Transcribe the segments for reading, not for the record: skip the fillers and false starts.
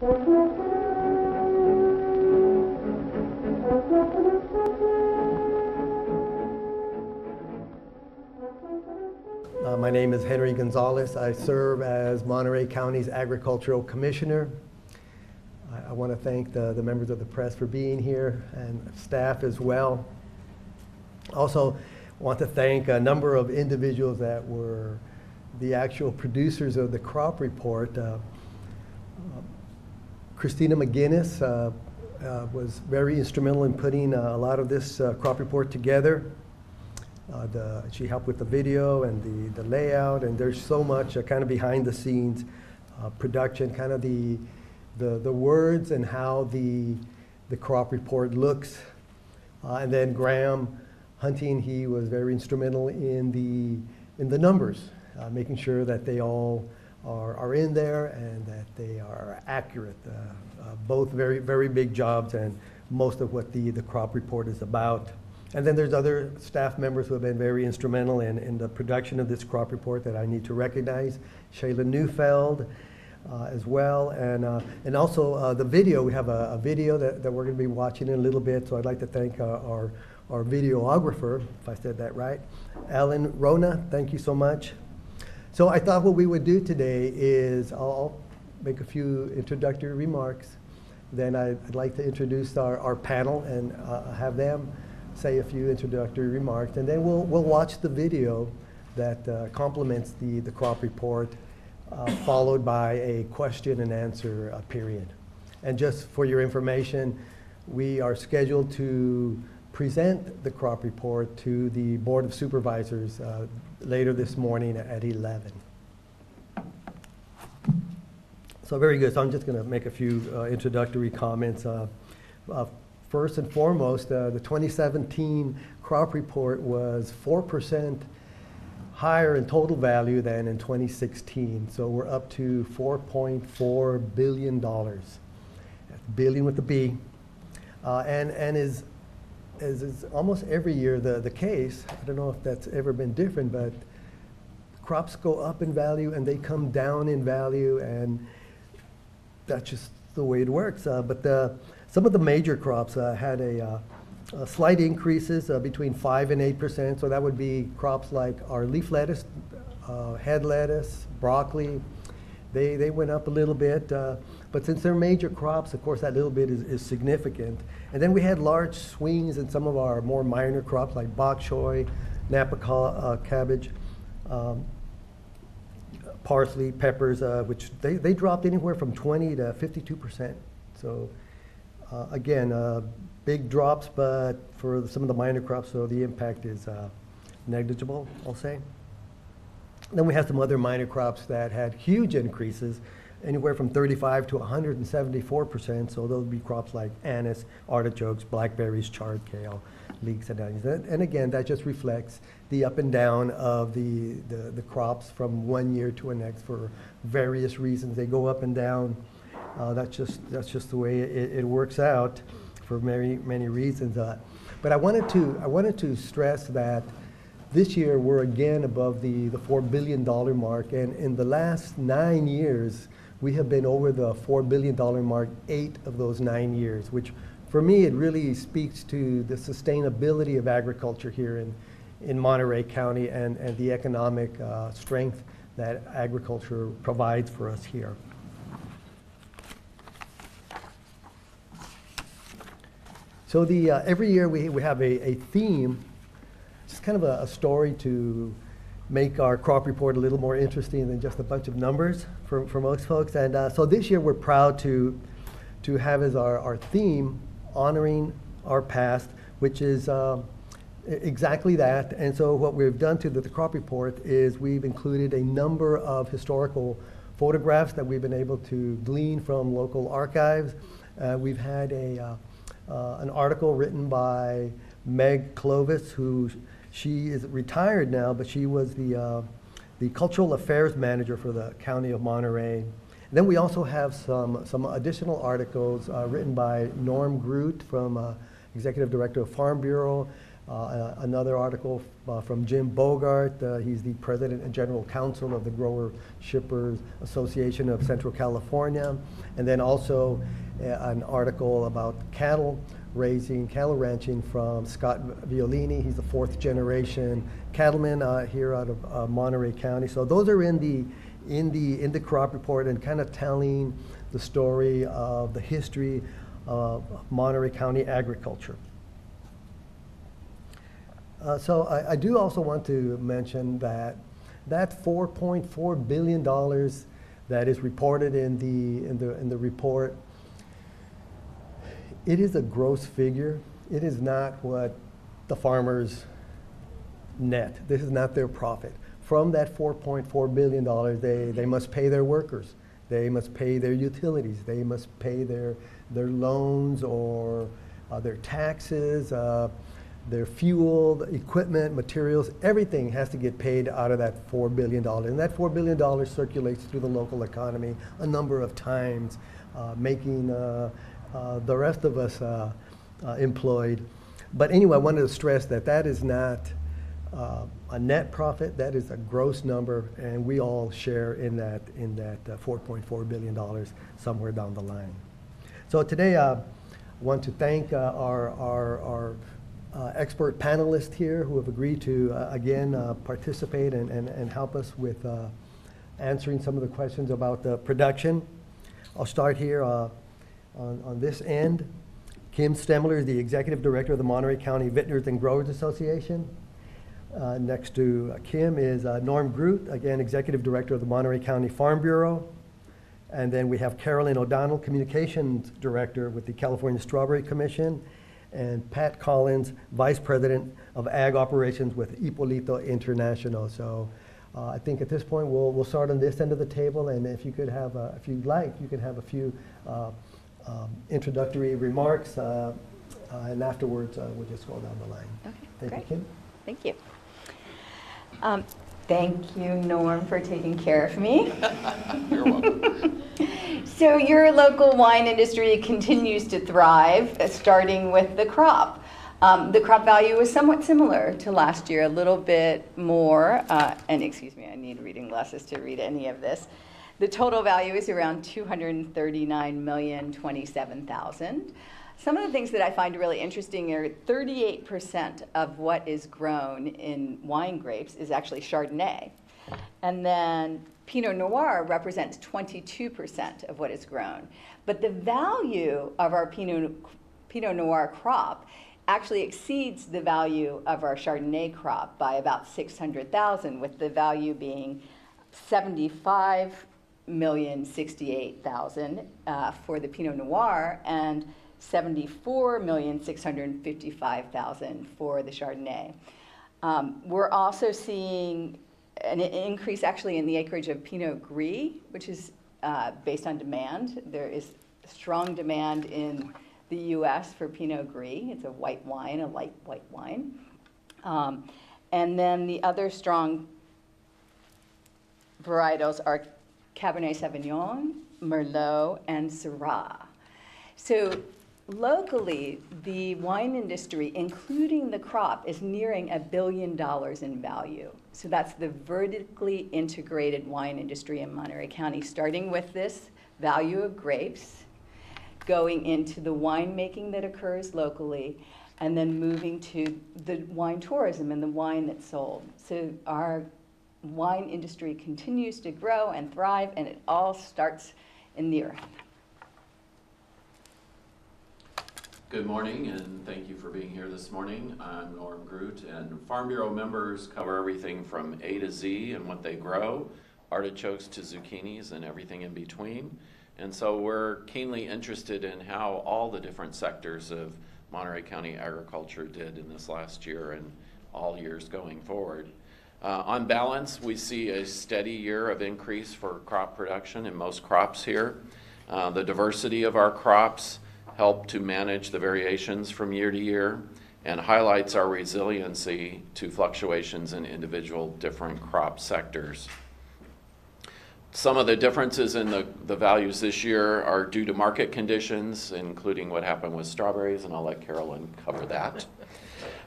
My name is Henry Gonzalez. I serve as Monterey County's Agricultural Commissioner. I want to thank the members of the press for being here and staff as well. Also want to thank a number of individuals that were the actual producers of the crop report. Christina McGinnis was very instrumental in putting a lot of this crop report together. She helped with the video and the layout, and there's so much kind of behind the scenes production, kind of the words and how the crop report looks. And then Graham Hunting, he was very instrumental in the numbers, making sure that they all are in there and that they are accurate. Both very, very big jobs and most of what the crop report is about. And then there's other staff members who have been very instrumental in the production of this crop report that I need to recognize. Shayla Neufeld as well, and also the video. We have a video that we're going to be watching in a little bit, so I'd like to thank our videographer, if I said that right, Alan Rona. Thank you so much. So I thought what we would do today is I'll make a few introductory remarks. Then I'd like to introduce our panel and have them say a few introductory remarks, and then we'll watch the video that complements the crop report, followed by a question and answer period. And just for your information, we are scheduled to present the crop report to the Board of Supervisors later this morning at 11. So very good. So I'm just going to make a few introductory comments. First and foremost, the 2017 crop report was 4% higher in total value than in 2016. So we're up to $4.4 billion. That's billion with a B. And as is almost every year the case, I don't know if that's ever been different, but crops go up in value and they come down in value, and that's just the way it works. But some of the major crops had a slight increases between 5 and 8%. So that would be crops like our leaf lettuce, head lettuce, broccoli. They went up a little bit. But since they're major crops, of course, that little bit is significant. And then we had large swings in some of our more minor crops like bok choy, Napa cabbage, parsley, peppers, which they dropped anywhere from 20 to 52%. So again, big drops, but for some of the minor crops, so the impact is negligible, I'll say. Then we have some other minor crops that had huge increases, anywhere from 35 to 174%. So those would be crops like anise, artichokes, blackberries, chard, kale, leeks, and onions. And again, that just reflects the up and down of the crops from one year to the next for various reasons. They go up and down. That's just the way it works out for many reasons. But I wanted to stress that this year we're again above the $4 billion mark, and in the last 9 years we have been over the $4 billion mark 8 of those 9 years, which for me it really speaks to the sustainability of agriculture here in Monterey County and the economic strength that agriculture provides for us here. So every year we have a theme, just kind of a story to make our crop report a little more interesting than just a bunch of numbers for most folks. And so this year we're proud to have as our theme honoring our past, which is exactly that. And so what we've done to the crop report is we've included a number of historical photographs that we've been able to glean from local archives. We've had an article written by Meg Clovis, who she is retired now, but she was the cultural affairs manager for the County of Monterey. And then we also have some additional articles written by Norm Groot, from Executive Director of Farm Bureau, Another article from Jim Bogart. He's the president and general counsel of the Grower Shippers Association of Central California. And then also an article about cattle ranching from Scott Violini. He's the 4th generation cattleman here out of Monterey County. So those are in the crop report and kind of telling the story of the history of Monterey County agriculture. So I do also want to mention that $4.4 billion that is reported in the report, it is a gross figure. It is not what the farmers net. This is not their profit. From that $4.4 billion, they must pay their workers. They must pay their utilities. They must pay their loans or their taxes, their fuel, the equipment, materials. Everything has to get paid out of that $4 billion. And that $4 billion circulates through the local economy a number of times, making the rest of us employed. But anyway, I wanted to stress that that is not a net profit. That is a gross number, and we all share in that $4.4 billion somewhere down the line. So today I want to thank our expert panelists here who have agreed to again participate and help us with answering some of the questions about the production. I'll start here on this end. Kim Stemler is the Executive Director of the Monterey County Vintners and Growers Association. Next to Kim is Norm Groot, again Executive Director of the Monterey County Farm Bureau. And then we have Carolyn O'Donnell, Communications Director with the California Strawberry Commission. And Pat Collins, Vice President of Ag Operations with Ippolito International. So I think at this point we'll start on this end of the table, and if you could have, if you'd like, you can have a few introductory remarks, and afterwards we'll just go down the line. Okay, Thank great. you, Kim. Thank you. Thank you, Norm, for taking care of me. You're welcome. So your local wine industry continues to thrive, starting with the crop. The crop value was somewhat similar to last year, a little bit more, and excuse me, I need reading glasses to read any of this. The total value is around $239,027,000. Some of the things that I find really interesting are 38% of what is grown in wine grapes is actually Chardonnay. And then Pinot Noir represents 22% of what is grown. But the value of our Pinot Noir crop actually exceeds the value of our Chardonnay crop by about $600,000, with the value being $75,068,000 for the Pinot Noir and $74,655,000 for the Chardonnay. We're also seeing an increase actually in the acreage of Pinot Gris, which is based on demand. There is strong demand in the U.S. for Pinot Gris. It's a white wine, a light white wine. And then the other strong varietals are Cabernet Sauvignon, Merlot, and Syrah. So locally, the wine industry, including the crop, is nearing $1 billion in value. So that's the vertically integrated wine industry in Monterey County, starting with this value of grapes, going into the winemaking that occurs locally, and then moving to the wine tourism and the wine that's sold. So our wine industry continues to grow and thrive, and it all starts in the earth. Good morning, and thank you for being here this morning. I'm Norm Groot, and Farm Bureau members cover everything from A to Z and what they grow, artichokes to zucchinis and everything in between. And so we're keenly interested in how all the different sectors of Monterey County agriculture did in this last year and all years going forward. On balance, we see a steady year of increase for crop production in most crops here. The diversity of our crops help to manage the variations from year to year and highlights our resiliency to fluctuations in individual different crop sectors. Some of the differences in the values this year are due to market conditions, including what happened with strawberries, and I'll let Carolyn cover that.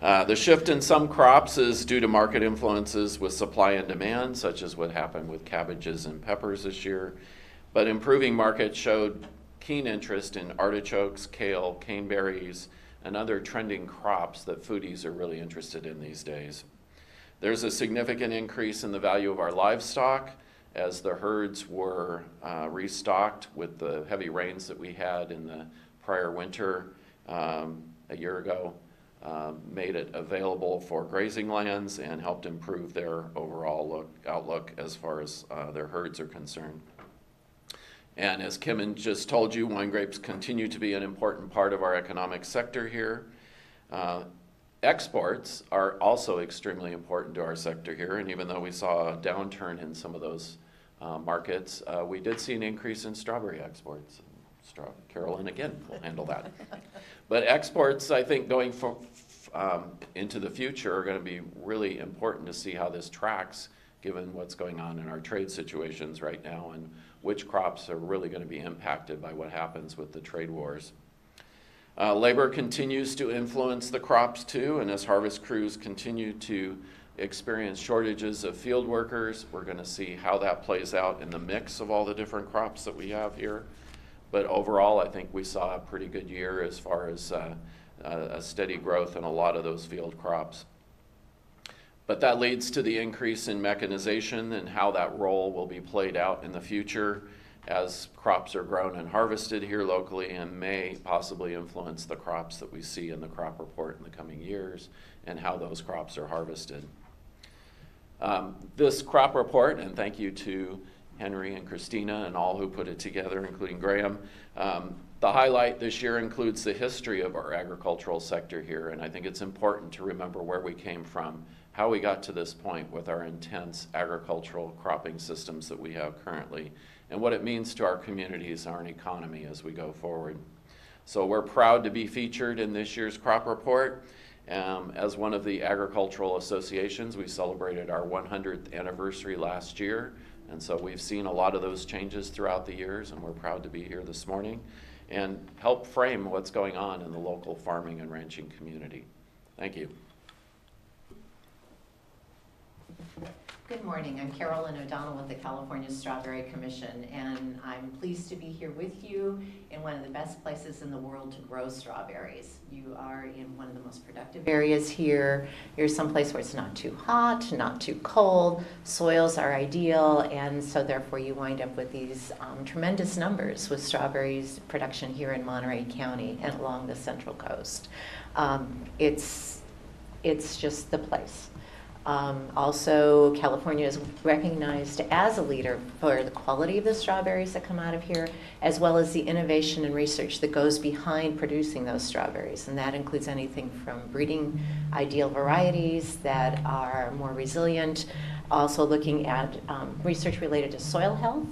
The shift in some crops is due to market influences with supply and demand, such as what happened with cabbages and peppers this year. But improving markets showed keen interest in artichokes, kale, caneberries, and other trending crops that foodies are really interested in these days. There's a significant increase in the value of our livestock as the herds were restocked with the heavy rains that we had in the prior winter a year ago. Made it available for grazing lands and helped improve their overall outlook as far as their herds are concerned. And as Kim just told you, wine grapes continue to be an important part of our economic sector here. Exports are also extremely important to our sector here, and even though we saw a downturn in some of those markets, we did see an increase in strawberry exports. Carolyn, again, will handle that. But exports, I think, going into the future are going to be really important to see how this tracks, given what's going on in our trade situations right now and which crops are really going to be impacted by what happens with the trade wars. Labor continues to influence the crops too, and as harvest crews continue to experience shortages of field workers, we're going to see how that plays out in the mix of all the different crops that we have here. But overall, I think we saw a pretty good year as far as a steady growth in a lot of those field crops. But that leads to the increase in mechanization and how that role will be played out in the future as crops are grown and harvested here locally and may possibly influence the crops that we see in the crop report in the coming years and how those crops are harvested. This crop report, and thank you to Henry and Christina and all who put it together, including Graham. The highlight this year includes the history of our agricultural sector here, and I think it's important to remember where we came from, how we got to this point with our intense agricultural cropping systems that we have currently, and what it means to our communities and our economy as we go forward. So we're proud to be featured in this year's crop report. As one of the agricultural associations, we celebrated our 100th anniversary last year, and so we've seen a lot of those changes throughout the years, and we're proud to be here this morning and help frame what's going on in the local farming and ranching community. Thank you. Good morning. I'm Carolyn O'Donnell with the California Strawberry Commission, and I'm pleased to be here with you in one of the best places in the world to grow strawberries. You are in one of the most productive areas here. You're someplace where it's not too hot, not too cold. Soils are ideal, and so therefore you wind up with these tremendous numbers with strawberries production here in Monterey County and along the Central Coast. It's just the place. Also, California is recognized as a leader for the quality of the strawberries that come out of here, as well as the innovation and research that goes behind producing those strawberries. And that includes anything from breeding ideal varieties that are more resilient, also looking at research related to soil health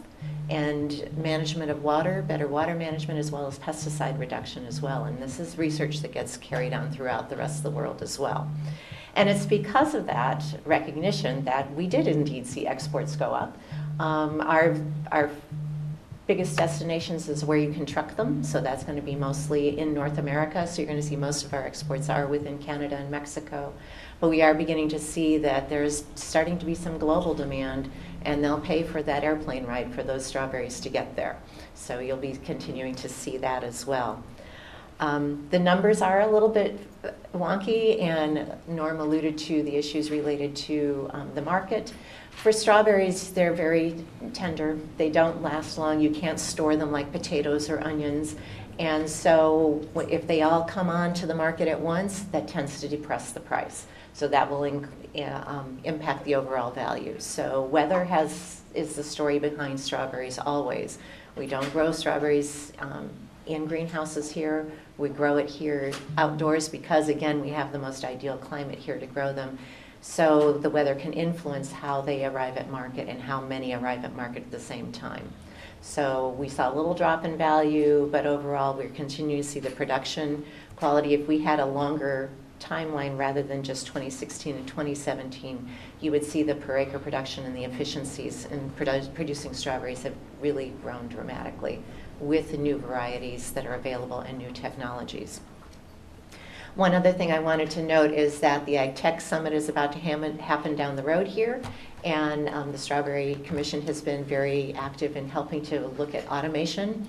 and management of water, better water management, as well as pesticide reduction as well. And this is research that gets carried on throughout the rest of the world as well. And it's because of that recognition that we did indeed see exports go up. Our biggest destinations is where you can truck them, so that's going to be mostly in North America, so you're going to see most of our exports are within Canada and Mexico. But we are beginning to see that there's starting to be some global demand, and they'll pay for that airplane ride for those strawberries to get there. So you'll be continuing to see that as well. The numbers are a little bit wonky, and Norm alluded to the issues related to the market. For strawberries, they're very tender. They don't last long. You can't store them like potatoes or onions. And so if they all come on to the market at once, that tends to depress the price. So that will impact the overall value. So weather is the story behind strawberries always. We don't grow strawberries in greenhouses here. We grow it here outdoors because, again, we have the most ideal climate here to grow them. So the weather can influence how they arrive at market and how many arrive at market at the same time. So we saw a little drop in value, but overall we're continuing to see the production quality. If we had a longer timeline rather than just 2016 and 2017, you would see the per acre production and the efficiencies in producing strawberries have really grown dramatically with the new varieties that are available and new technologies. One other thing I wanted to note is that the Ag Tech Summit is about to happen down the road here, and the Strawberry Commission has been very active in helping to look at automation.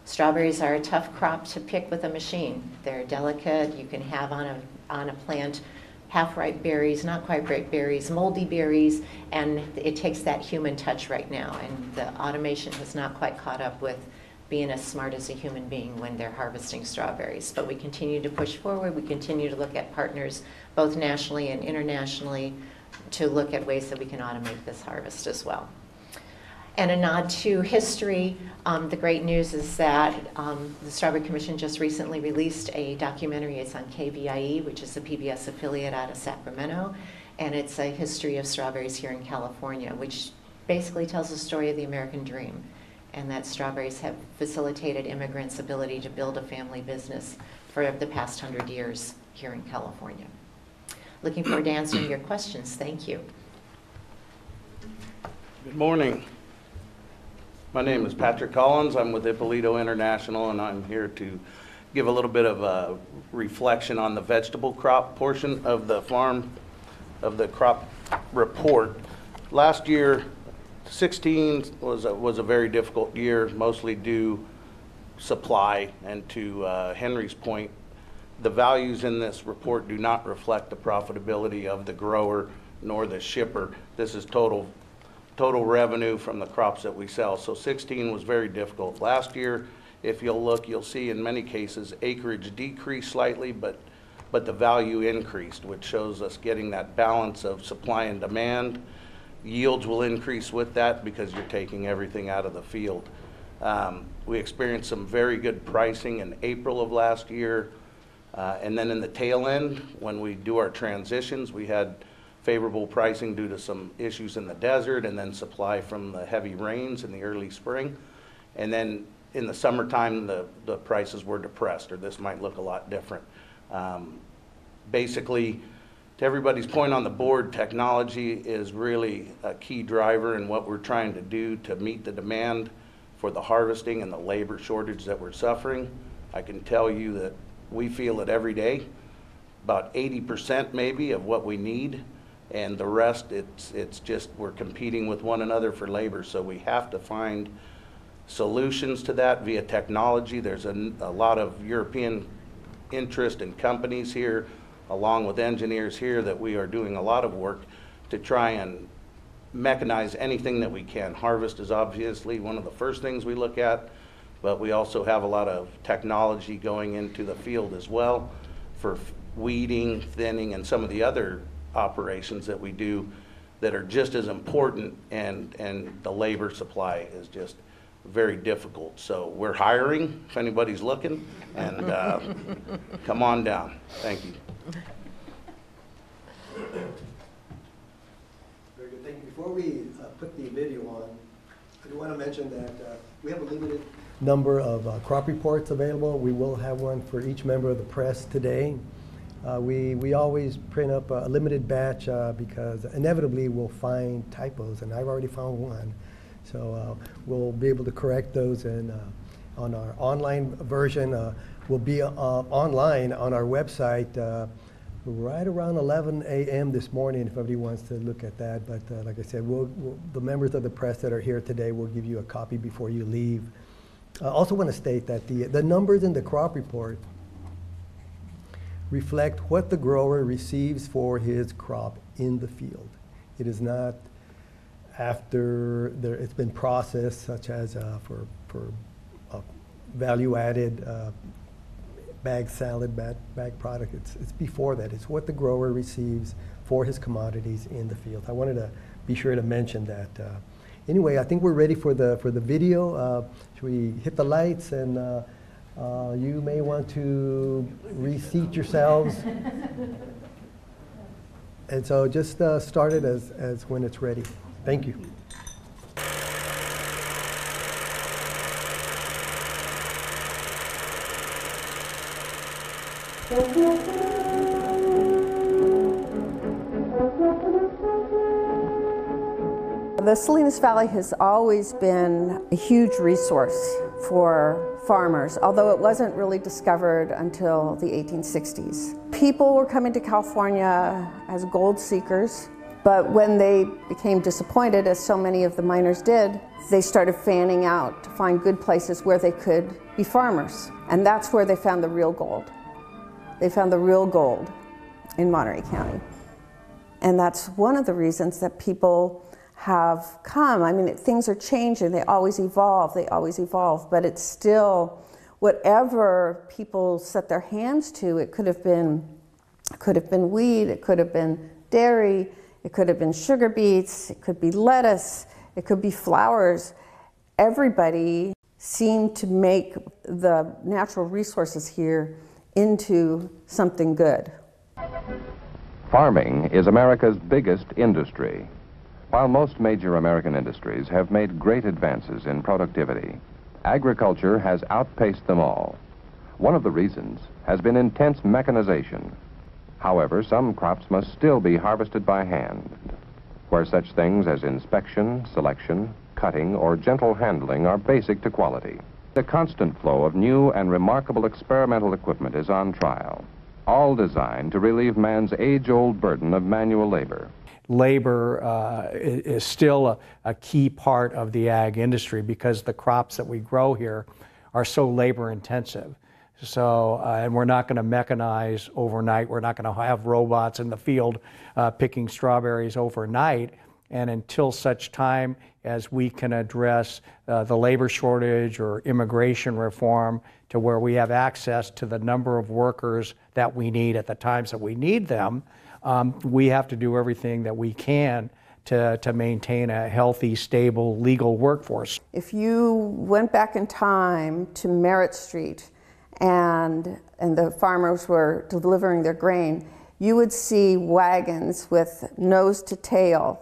Strawberries are a tough crop to pick with a machine. They're delicate. You can have on a plant half-ripe berries, not quite ripe berries, moldy berries, and it takes that human touch right now, and the automation has not quite caught up with being as smart as a human being when they're harvesting strawberries. But we continue to push forward. We continue to look at partners both nationally and internationally to look at ways that we can automate this harvest as well. And a nod to history, the great news is that the Strawberry Commission just recently released a documentary. It's on KVIE, which is a PBS affiliate out of Sacramento, and it's a history of strawberries here in California, which basically tells the story of the American dream, and that strawberries have facilitated immigrants' ability to build a family business for the past 100 years here in California. Looking forward to answering your questions. Thank you. Good morning. My name is Patrick Collins. I'm with Ippolito International, and I'm here to give a little bit of a reflection on the vegetable crop portion of the farm, of the crop report. Last year, 16 was a very difficult year, mostly due supply, and to Henry's point, the values in this report do not reflect the profitability of the grower nor the shipper. This is total revenue from the crops that we sell. So 16 was very difficult. Last year, if you'll look, you'll see in many cases acreage decreased slightly, but the value increased, which shows us getting that balance of supply and demand. Yields will increase with that because you're taking everything out of the field. We experienced some very good pricing in April of last year, and then in the tail end, when we do our transitions, we had favorable pricing due to some issues in the desert, and then supply from the heavy rains in the early spring. And then in the summertime, the prices were depressed, or this might look a lot different. Basically, to everybody's point on the board, technology is really a key driver in what we're trying to do to meet the demand for the harvesting and the labor shortage that we're suffering. I can tell you that we feel it every day, about 80% maybe of what we need. And the rest, it's just we're competing with one another for labor. So we have to find solutions to that via technology. There's a lot of European interest in companies here, along with engineers here, that we are doing a lot of work to try and mechanize anything that we can. Harvest is obviously one of the first things we look at, but we also have a lot of technology going into the field as well for weeding, thinning, and some of the other operations that we do that are just as important, and the labor supply is just very difficult. So we're hiring if anybody's looking, and come on down. Thank you. Very good, thank you. Before we put the video on, I do want to mention that we have a limited number of crop reports available. We will have one for each member of the press today. We always print up a limited batch because inevitably we'll find typos, and I've already found one. So we'll be able to correct those, and on our online version will be online on our website right around 11 a.m. this morning if everybody wants to look at that. But like I said, the members of the press that are here today will give you a copy before you leave. I also want to state that the numbers in the crop report reflect what the grower receives for his crop in the field. It is not after it's been processed, such as for value-added bag salad, bag product. It's before that. It's what the grower receives for his commodities in the field. I wanted to be sure to mention that. Anyway, I think we're ready for the video. Should we hit the lights? And you may want to reseat yourselves. And so just start it as when it's ready. Thank you. The Salinas Valley has always been a huge resource for farmers, although it wasn't really discovered until the 1860s. People were coming to California as gold seekers, but when they became disappointed, as so many of the miners did, they started fanning out to find good places where they could be farmers. And that's where they found the real gold. They found the real gold in Monterey County. And that's one of the reasons that people have come. I mean, things are changing, they always evolve, but it's still, whatever people set their hands to, it could have been wheat, it could have been dairy, it could have been sugar beets, it could be lettuce, it could be flowers. Everybody seemed to make the natural resources here into something good. Farming is America's biggest industry. While most major American industries have made great advances in productivity, agriculture has outpaced them all. One of the reasons has been intense mechanization. However, some crops must still be harvested by hand, where such things as inspection, selection, cutting, or gentle handling are basic to quality. The constant flow of new and remarkable experimental equipment is on trial, all designed to relieve man's age-old burden of manual labor. Labor is still a key part of the ag industry because the crops that we grow here are so labor intensive. So, and we're not going to mechanize overnight. We're not going to have robots in the field picking strawberries overnight. And until such time as we can address the labor shortage or immigration reform to where we have access to the number of workers that we need at the times that we need them, we have to do everything that we can to maintain a healthy, stable, legal workforce. If you went back in time to Merritt Street and the farmers were delivering their grain, you would see wagons with nose to tail,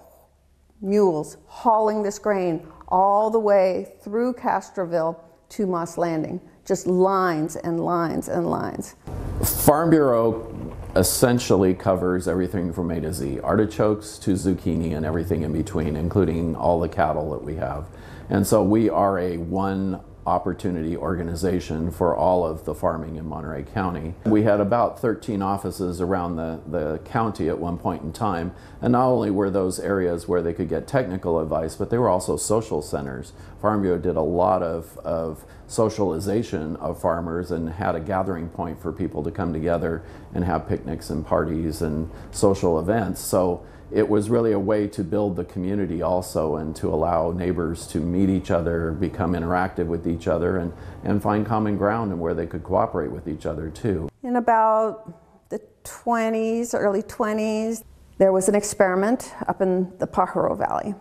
mules hauling this grain all the way through Castroville to Moss Landing. Just lines and lines and lines. Farm Bureau essentially covers everything from A to Z, artichokes to zucchini and everything in between, including all the cattle that we have. And so we are a one opportunity organization for all of the farming in Monterey County. We had about 13 offices around the county at one point in time, and not only were those areas where they could get technical advice, but they were also social centers. Farm Bureau did a lot of socialization of farmers and had a gathering point for people to come together and have picnics and parties and social events. So it was really a way to build the community also and to allow neighbors to meet each other, become interactive with each other, and find common ground and where they could cooperate with each other too. In about the 20s, early 20s, there was an experiment up in the Pajaro Valley.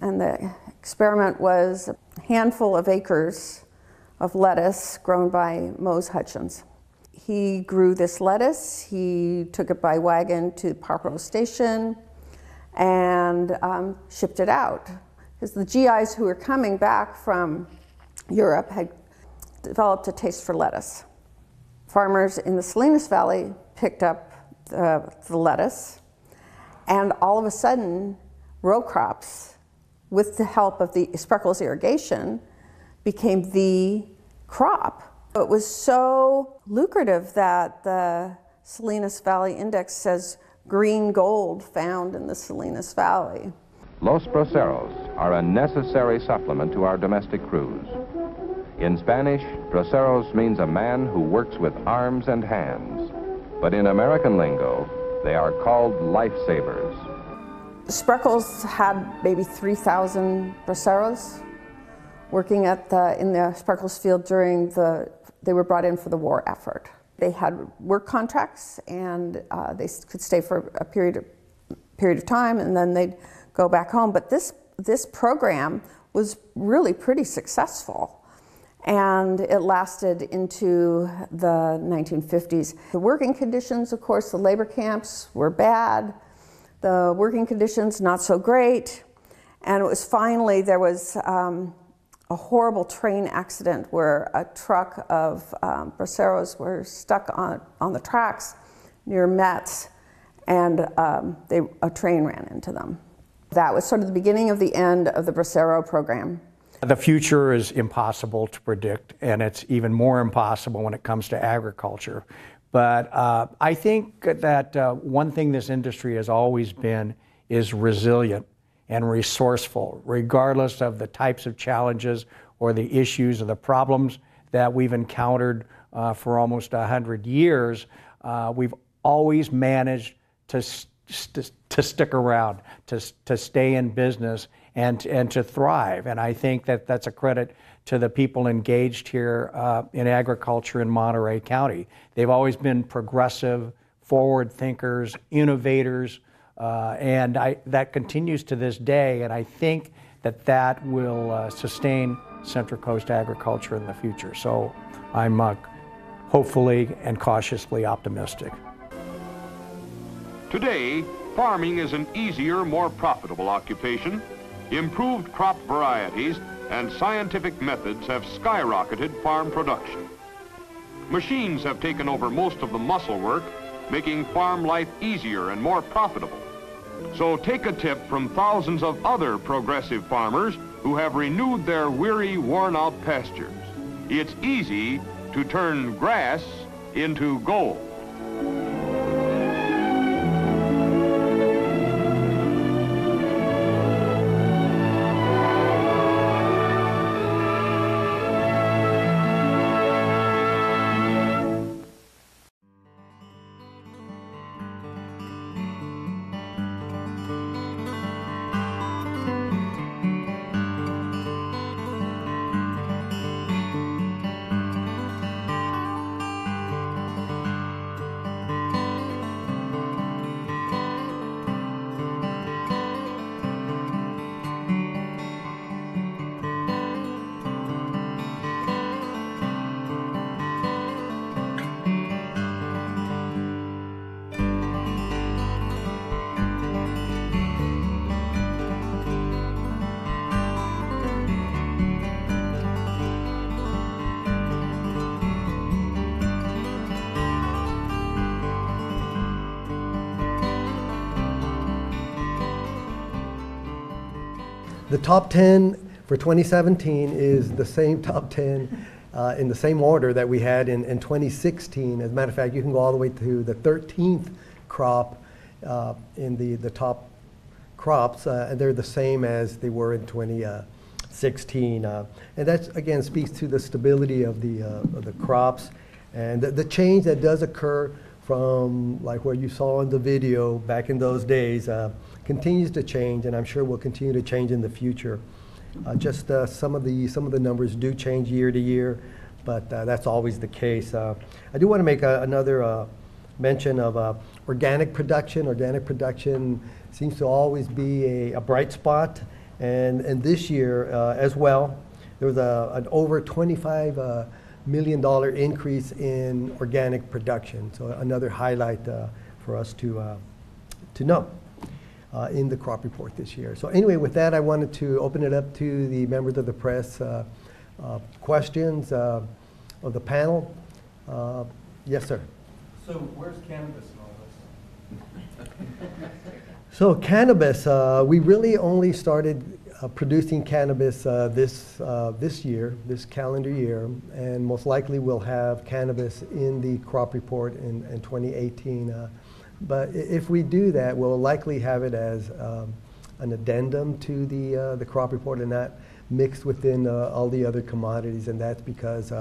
And the experiment was a handful of acres of lettuce grown by Mose Hutchins. He grew this lettuce, he took it by wagon to Pajaro Station, and shipped it out. Because the GIs who were coming back from Europe had developed a taste for lettuce. Farmers in the Salinas Valley picked up the lettuce, and all of a sudden, row crops, with the help of the Spreckles irrigation, became the crop. It was so lucrative that the Salinas Valley Index says green gold found in the Salinas Valley. Los Braceros are a necessary supplement to our domestic crews. In Spanish, braceros means a man who works with arms and hands. But in American lingo, they are called lifesavers. Spreckles had maybe 3,000 braceros working in the Spreckles field they were brought in for the war effort. They had work contracts, and they could stay for a period of time, and then they'd go back home. But this program was really pretty successful, and it lasted into the 1950s. The working conditions, of course, the labor camps were bad. The working conditions not so great, and it was finally there was a horrible train accident where a truck of braceros were stuck on the tracks near Metz, and a train ran into them. That was sort of the beginning of the end of the bracero program. The future is impossible to predict, and it's even more impossible when it comes to agriculture. But I think that one thing this industry has always been is resilient and resourceful, regardless of the types of challenges or the issues or the problems that we've encountered for almost 100 years. We've always managed to stick around, to stay in business, and to thrive. And I think that that's a credit to the people engaged here in agriculture in Monterey County. They've always been progressive, forward thinkers, innovators, and that continues to this day. And I think that that will sustain Central Coast agriculture in the future. So I'm hopefully and cautiously optimistic. Today, farming is an easier, more profitable occupation. Improved crop varieties and scientific methods have skyrocketed farm production. Machines have taken over most of the muscle work, making farm life easier and more profitable. So take a tip from thousands of other progressive farmers who have renewed their weary, worn-out pastures. It's easy to turn grass into gold. The top 10 for 2017 is the same top 10 in the same order that we had in 2016. As a matter of fact, you can go all the way to the 13th crop in the top crops, and they're the same as they were in 2016. And that, again, speaks to the stability of the crops and the change that does occur from like what you saw in the video back in those days. Continues to change, and I'm sure will continue to change in the future. Just some of the numbers do change year to year, but that's always the case. I do want to make another mention of organic production. Organic production seems to always be a bright spot, and this year as well, there was an over $25 million increase in organic production. So another highlight for us to know. In the crop report this year. So anyway, with that, I wanted to open it up to the members of the press. Questions of the panel? Yes, sir. So where's cannabis in all this? So cannabis, we really only started producing cannabis this year, this calendar year, and most likely we'll have cannabis in the crop report in 2018. But if we do that, we'll likely have it as an addendum to the crop report and not mixed within all the other commodities. And that's because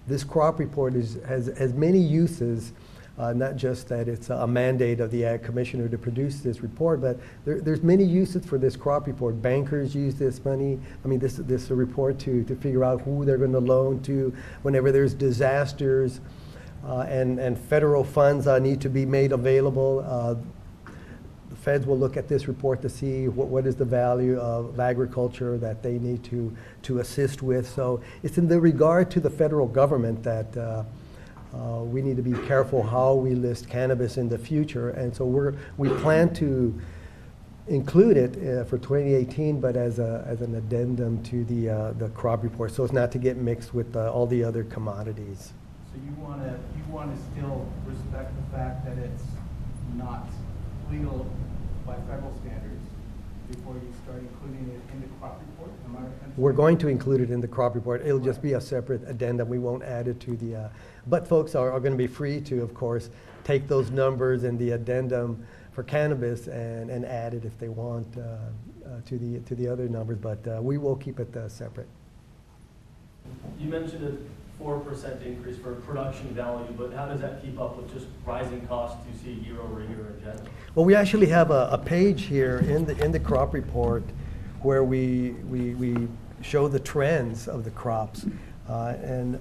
this crop report has many uses, not just that it's a mandate of the Ag Commissioner to produce this report, but there's many uses for this crop report. Bankers use this money, this report to figure out who they're going to loan to whenever there's disasters. And federal funds need to be made available. The feds will look at this report to see what is the value of agriculture that they need to assist with. So it's in the regard to the federal government that we need to be careful how we list cannabis in the future. And so we plan to include it for 2018, but as an addendum to the crop report, so as not to get mixed with all the other commodities. So you want to still respect the fact that it's not legal by federal standards, before you start including it in the crop report? Am I understanding? We're going to include it in the crop report. It'll just be a separate addendum. We won't add it to the, but folks are going to be free to, of course, take those numbers in the addendum for cannabis and add it if they want to the other numbers, but we will keep it separate. You mentioned a 4% increase for production value, but how does that keep up with just rising costs you see year over year in general? Well, we actually have a page here in the crop report where we show the trends of the crops, and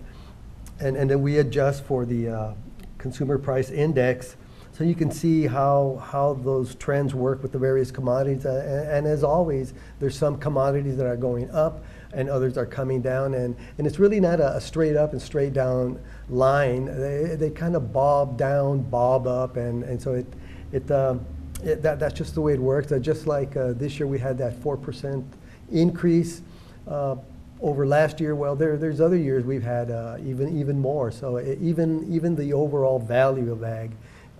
then we adjust for the consumer price index, so you can see how those trends work with the various commodities. And as always, there's some commodities that are going up and others are coming down, and it's really not a straight up and straight down line. They kind of bob down, bob up, and so that's just the way it works. Just like this year we had that 4% increase over last year. Well, there's other years we've had even more. So even the overall value of ag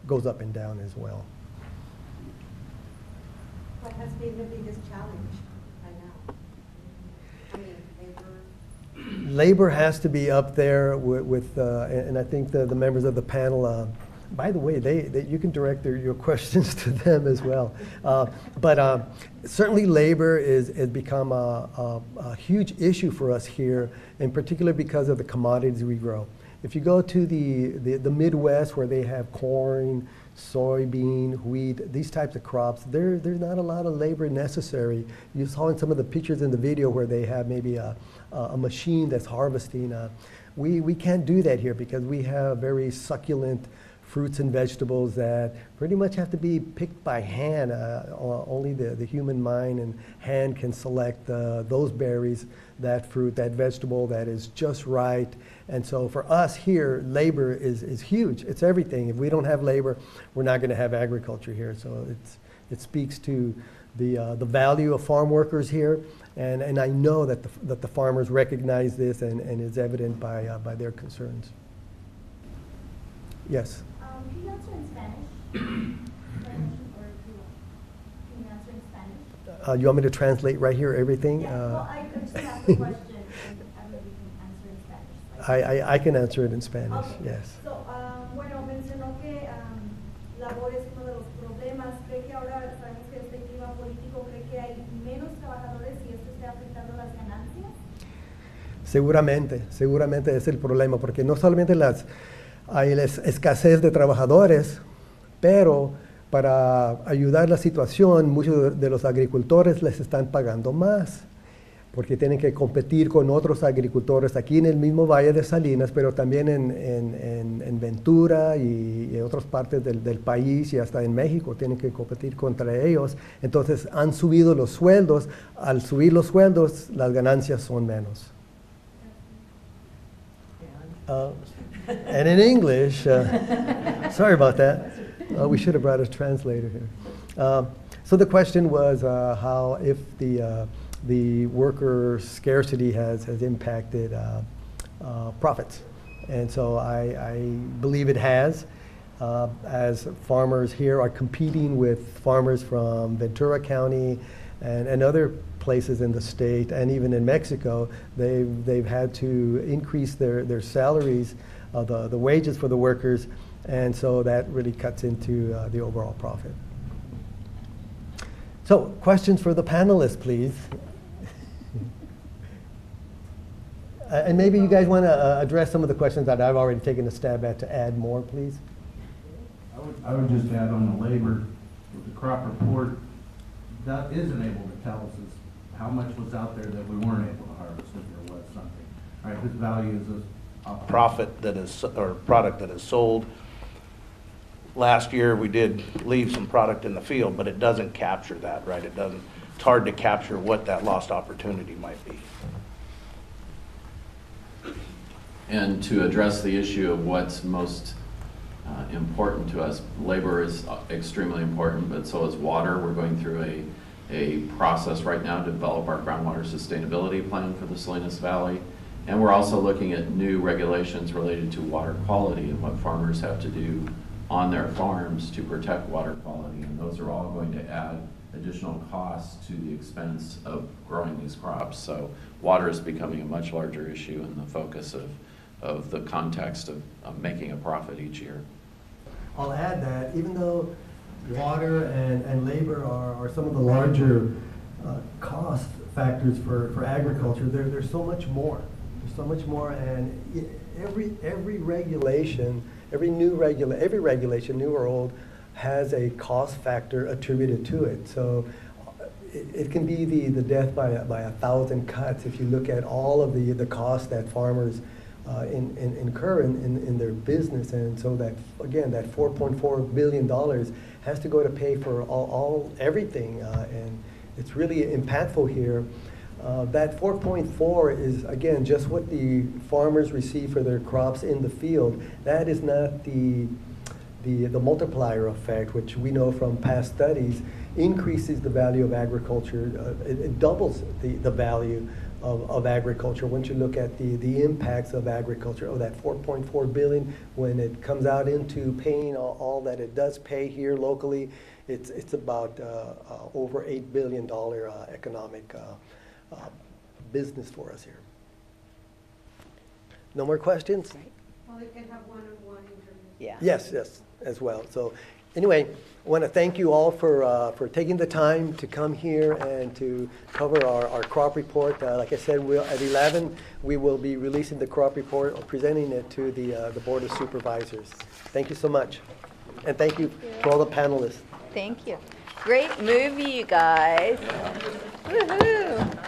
goes up and down as well. What has been the biggest challenge right now? I mean, Labor has to be up there with and I think the members of the panel, by the way, you can direct your questions to them as well. But certainly labor has become a huge issue for us here, in particular because of the commodities we grow. If you go to the Midwest, where they have corn, soybean, wheat, these types of crops, there's not a lot of labor necessary. You saw in some of the pictures in the video where they have maybe a machine that's harvesting. We can't do that here because we have very succulent fruits and vegetables that pretty much have to be picked by hand. Only the human mind and hand can select those berries, that fruit, that vegetable that is just right. And so for us here, labor is huge. It's everything. If we don't have labor, we're not going to have agriculture here. So it speaks to the value of farm workers here. And I know that the farmers recognize this, and it's evident by their concerns. Yes? Can you answer in Spanish? Or can you answer in Spanish? You want me to translate right here everything? Yeah, well, I just asked the question, and I don't know if you can answer in Spanish. I can answer it in Spanish, Okay. yes. So, bueno, mencionó que labor es uno de los problemas. ¿Cree que ahora sabemos que este clima político, cree que hay menos trabajadores y esto está afectando las ganancias? Seguramente es el problema, porque no solamente hay la escasez de trabajadores, pero para ayudar la situación, muchos de los agricultores les están pagando más, porque tienen que competir con otros agricultores aquí en el mismo Valle de Salinas, pero también en Ventura y en otras partes del país y hasta en México tienen que competir contra ellos. Entonces han subido los sueldos. Al subir los sueldos, las ganancias son menos. And in English, sorry about that. We should have brought a translator here. So the question was how if the worker scarcity has impacted profits. And so I believe it has, as farmers here are competing with farmers from Ventura County and other places in the state, and even in Mexico. They've had to increase their salaries, the wages for the workers, and so that really cuts into the overall profit. So, questions for the panelists, please. And maybe you guys want to address some of the questions that I've already taken a stab at to add more, please. I would just add on the labor, with the crop report, that isn't able to tell us is how much was out there that we weren't able to harvest if there was something. All right, this value is a Profit that is, or product that is sold. Last year, we did leave some product in the field, but it doesn't capture that, right? It's hard to capture what that lost opportunity might be. And to address the issue of what's most important to us, labor is extremely important, but so is water. We're going through a process right now to develop our groundwater sustainability plan for the Salinas Valley. And we're also looking at new regulations related to water quality and what farmers have to do on their farms to protect water quality. And those are all going to add additional costs to the expense of growing these crops. So water is becoming a much larger issue in the focus of the context of making a profit each year. I'll add that even though water and labor are some of the larger cost factors for agriculture, there's so much more. There's so much more, and every regulation, every regulation, new or old, has a cost factor attributed to it. So it can be the death by 1,000 cuts if you look at all of the costs that farmers incur in their business. And so that, again, that $4.4 billion has to go to pay for everything, and it's really impactful here. That 4.4 is, again, just what the farmers receive for their crops in the field. That is not the multiplier effect, which we know from past studies increases the value of agriculture. It doubles the value of agriculture once you look at the impacts of agriculture. Oh, that 4.4 billion, when it comes out into paying all that it does pay here locally, it's about over $8 billion economic business for us here. No more questions? Well, they can have one-on-one interviews. Yeah. Yes, as well. So anyway, I want to thank you all for taking the time to come here and to cover our crop report. Like I said, at 11, we will be releasing the crop report or presenting it to the Board of Supervisors. Thank you so much. And thank you to all the panelists. Thank you. Great movie, you guys. Woohoo!